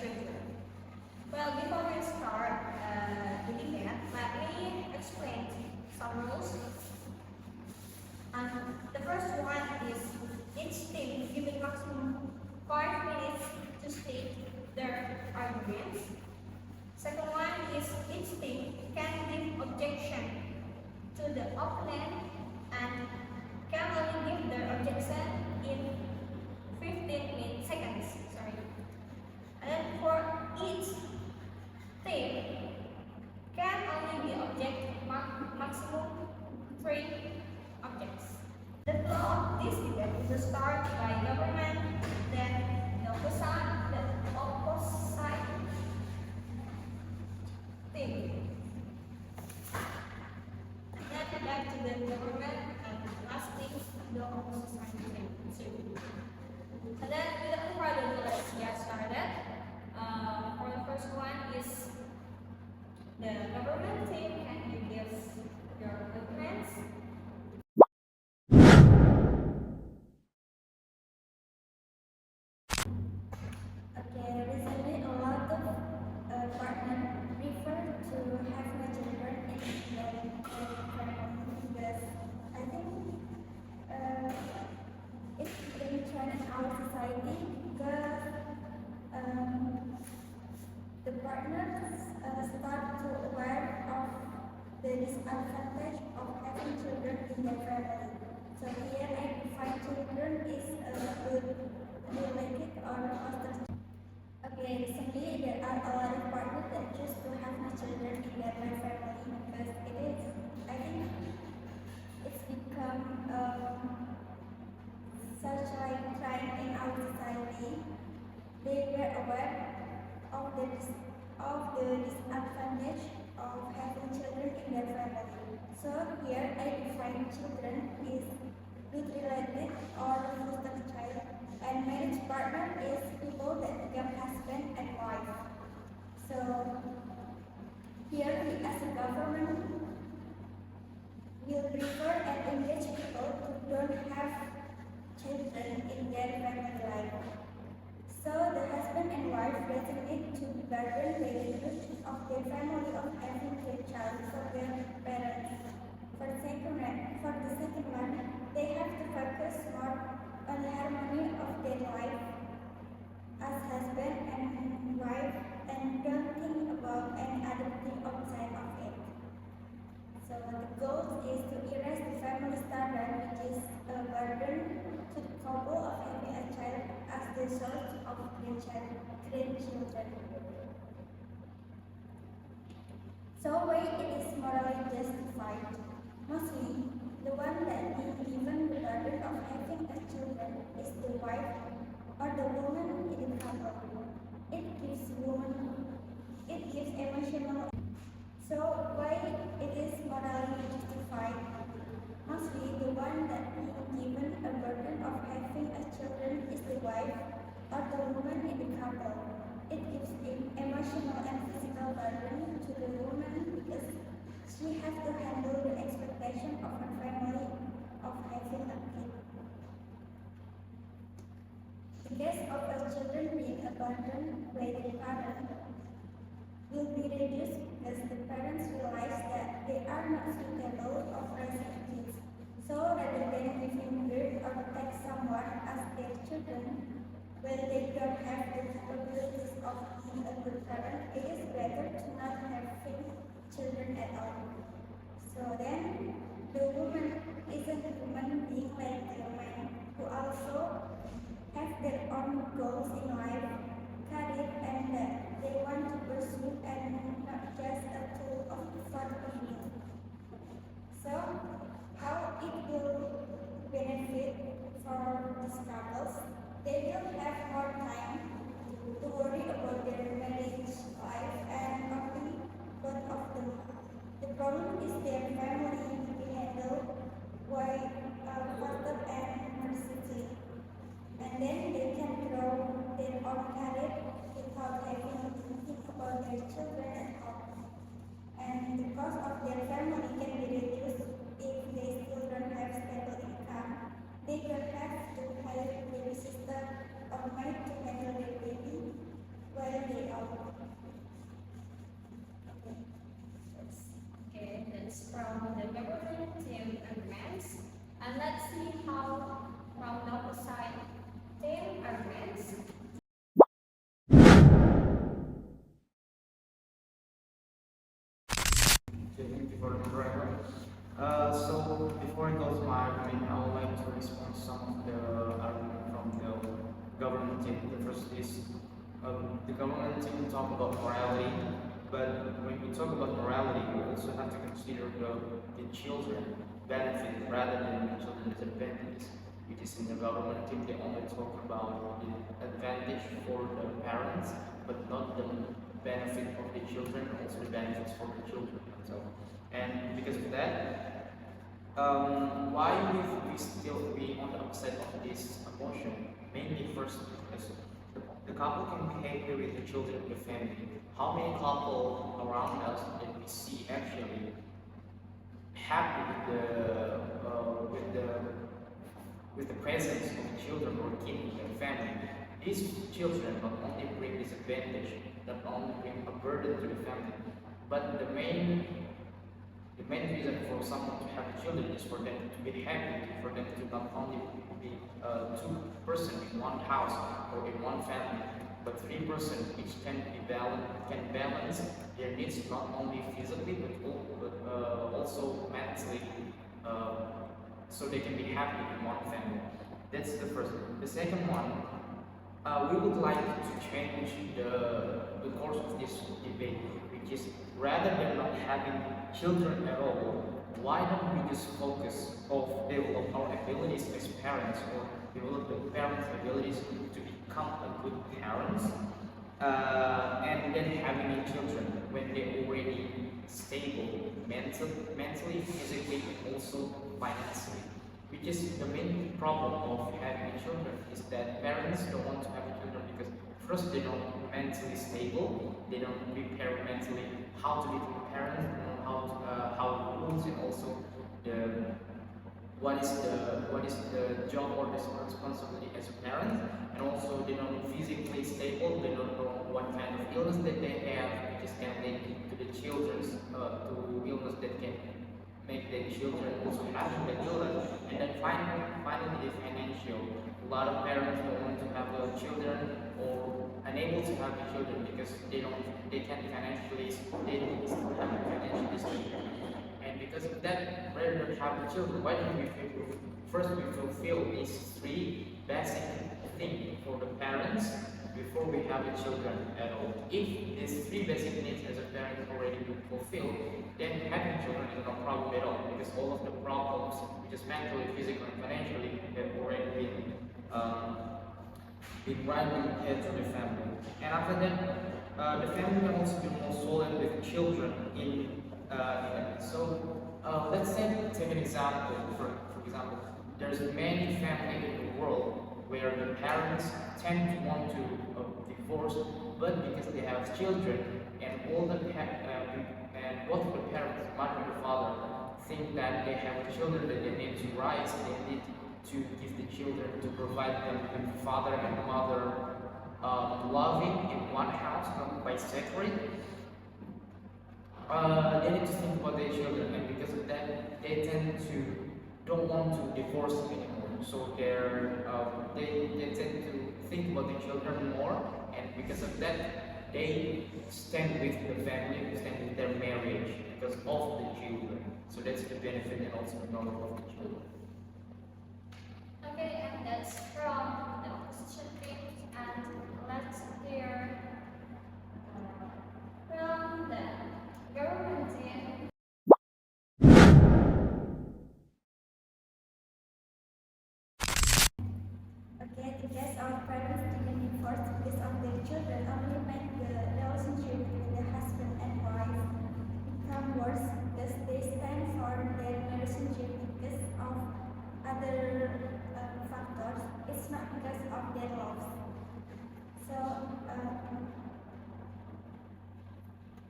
children. Well, before we start doing that, let me explain some rules. And the first one is each team given maximum 5 minutes to state their arguments. Second one is each team can give objection to the opponent and can only give their objection in 15 seconds. And then for each team can only be object maximum 3 objects. The flow of this debate is to start by government, then the opposite team. Then back to the government and lastly the opposite team. And then without further ado, let's get started. For the first one is the government team. Can you give your arguments? Okay, recently a lot of partners prefer to have my children in their family because I think it's been trend in our society because the partners start to aware of the disadvantage of having children in their family. So here I define children is good related or foster. Okay, recently there are a lot of partners that choose to have my children in their family because it is, I think, it's become such like trend in our society. They were aware of the disadvantage of having children in their family. So here I define children is with related or foster child, and marriage partner is people that become husband and wife. So here we as a government will prefer and engage people who don't have children in their family life. So the husband and wife resonate to burden the duty of their family of having their child for their parents. For the second one, they have to focus more on the harmony of their life as husband and wife and don't think about any other thing outside of it. So the goal is to erase the family standard, which is a burden to the couple of having a child as the source of grandchildren. So why it is morally justified? Mostly, the one that is given the burden of having a children is the wife or the woman in the couple. It gives emotional. So why it is morally justified? Mostly, the one that is given a burden of having a children is the wife or the woman in the couple. It gives emotional and physical burden to the woman because she has to handle the expectation of her family of having a kid. The case of a children being abandoned by their parent will be reduced because the parents realize that they are not capable of raising kids. So rather than giving birth or take someone as their children, when they don't have the capabilities of being a good parent, it is better to not having children at all. So then, the woman isn't a human being like the man who also have their own goals in life, career, and that they want to pursue and not just a tool of for living. So, how it will benefit for these couples? They will have more time to worry about their marriage life and only both of them. The problem is their family to be handled by faster and mercifully, and then they can grow their for the driver. So before I go to my argument, I would like to respond to some of the argument from the government team. The first is the government team talk about morality, but when we talk about morality, we also have to consider the children benefit rather than the children's advantage. It is in the government team they only talk about the advantage for the parents, but not the benefit of the children, also the benefits for the children. So, and because of that, why we on the upset of this emotion? Mainly first because the couple can be happy with the children in the family. How many couple around us that we see actually happy with the presence of children or kids in their family? These children not only bring disadvantage, not only bring a burden to the family, but the main reason for someone to have children is for them to be happy, for them to not only be two person in one house or in one family, but three person each can balance their needs not only physically but also mentally, so they can be happy in one family. That's the first. The second one, we would like to change the course of this debate, which is rather than not having children at all, why don't we just focus on develop our abilities as parents or develop the parents' abilities to become a good parents, and then having children when they're already stable mentally, physically, and also financially. Which is the main problem of having children is that parents don't want to have children because first they're not mentally stable, they don't prepare mentally how to become parents, they don't know how rules and also what is the job or the responsibility as a parent, and also they don't physically stable, they don't know what kind of illness that they have, which is can link to the children's to illness that can make their children also having the illness, and then finally the financial. A lot of parents don't want to have children or unable to have children because they can't financially they still have financially stable. And because of that, rather than have children, why don't we first we fulfill these three basic things for the parents before we have the children at all. If these three basic needs as a parent already been fulfilled, then having children is no problem at all because all of the problems, which is mentally, physically, and financially, have already been rightly head to the family. And after that, the family can also be more solid with children in let's take an example. For example, there's many families in the world where the parents tend to want to divorce, but because they have children and all the and both the parents, mother and father, think that they have children that they need to rise, they need to give the children to provide them with father and mother loving in one house, not by separate. They need to think about their children, and because of that, they tend to don't want to divorce anymore. So they tend to think about the children more, and because of that, they stand with the family, stand with their marriage because of the children. So that's the benefit and also the knowledge of the children. Okay, and that's from the opposition team, and let's hear from the government team. Okay, the case of parents didn't enforce this on their children only make the relationship between the husband and wife become worse because they stand for their relationship because of other factors. It's not because of their loves. So,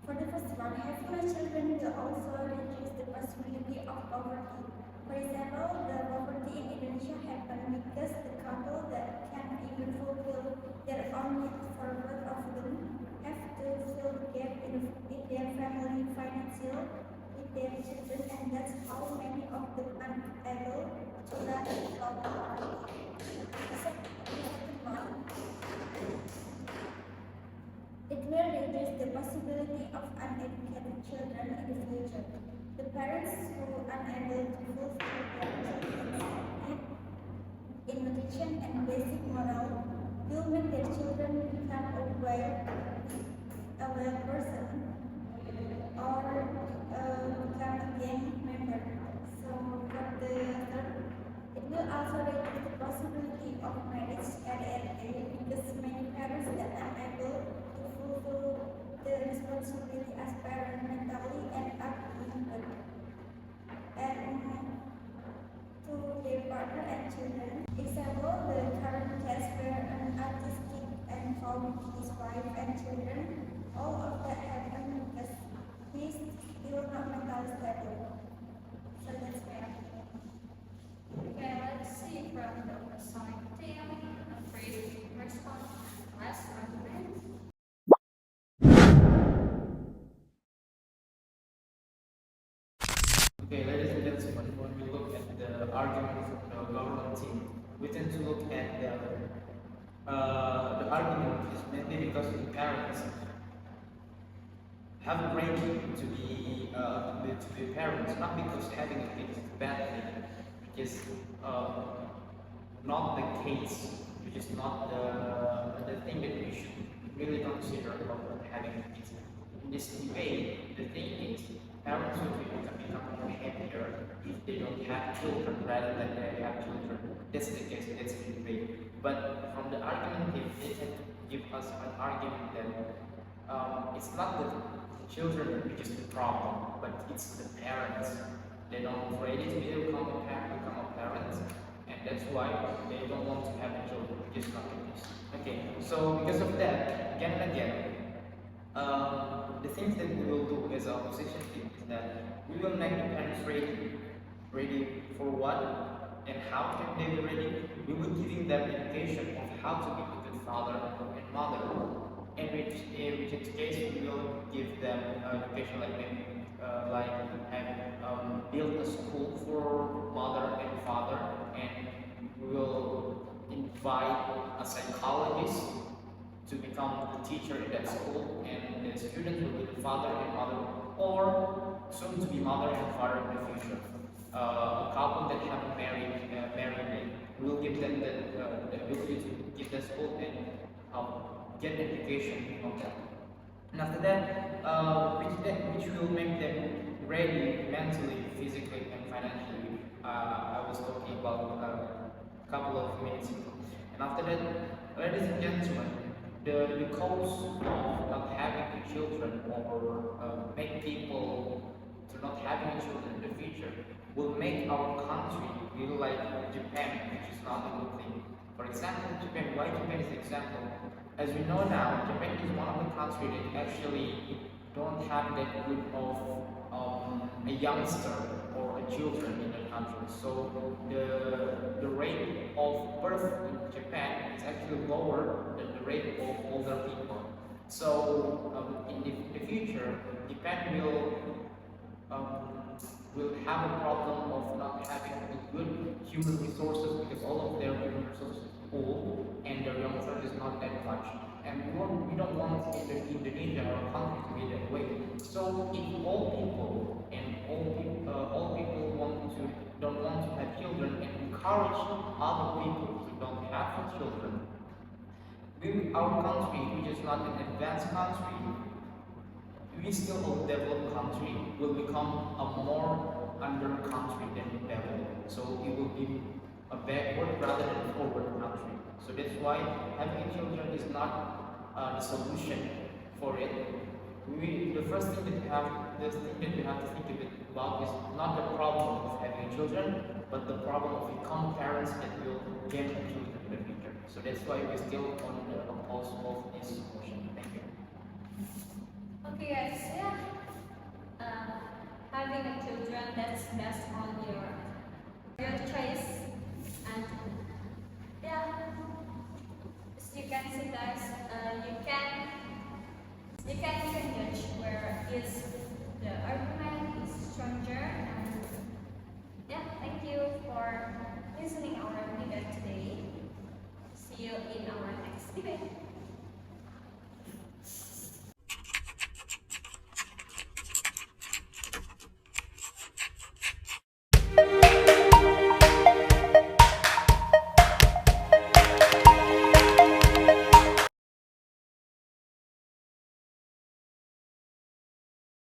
for the first one, having children will also reduce the possibility of poverty. For example, the poverty in Indonesia happens because the couple that can't even fulfill their own needs for both of them have to fill the gap in their family financial with their children, and that's how many of them are able to learn from poverty. The second one, it will reduce the possibility of uneducated children in the future. The parents who are unable to fulfill their children's needs in nutrition and basic moral will make their children become a well person or become a gang member. So for the third, it will also reduce the possibility of marriage at an age because many parents that are unable to fulfill the responsibility as parents mentally and up and to their partner and children. Example, the current case where an artist kid and found his wife and children, all of that happened because he is still not mentally stable. So that's fair. Okay, let's see from the side team. A brief response. Last argument. Okay, ladies and gentlemen, when we look at the argument from the government team, we tend to look at the argument is mainly because the parents have a right to be parents, not because having a kid is a bad thing, which is not the case, which is not the thing that we should really consider about having kids. In this debate, the thing is, parents will become more happier if they don't have children rather than they have children. That's the case, that's the debate. But from the argument, they tend to give us an argument that it's not the children which is the problem, but it's the parents. They're not ready to become a parent, and that's why they don't want to have children, which is not the case. Okay, so because of that, again and again, the things that we will do as our opposition team is that we will make the parents ready for what and how can they be ready. We will giving them education of how to be a good father and mother. And which case we will give them education like maybe build a school for mother and father, and we will invite a psychologist to become the teacher in that school, and the students will be the father and mother, or soon to be mother and father in the future. A couple that haven't married yet, we will give them the ability to give the school and get education on that. And after that, which will make them ready mentally, physically, and financially. I was talking about a couple of minutes ago. And after that, ladies and gentlemen, the cause of not having children or make people to not having children in the future will make our country feel like Japan, which is not a good thing. For example, Japan. Why Japan is an example? As we know now, Japan is one of the countries that actually don't have that group of a youngster or a children in the country. So the rate of birth in Japan is actually lower than the rate of older people. So in the future, Japan will have a problem of not having good human resources because all of their human resources are old and their youngster is not that much. And we don't want Indonesia or our country to be that way. So if all people don't want to have children and encourage other people to don't have children, our country, which is not an advanced country, we still a developed country, will become a more under country than developed. So it will be a backward rather than forward country. So that's why having children is not the solution for it. The first thing that we have to think about is not the problem of having children, but the problem of becoming parents that will get children in the future. So that's why we're still on the oppose of this motion. Thank you. Okay, guys. Yeah. Having a children, that's best on your choice, and yeah, as you can see, guys, you can judge where is the argument is stronger. And yeah, thank you for listening our debate today. See you in our next debate.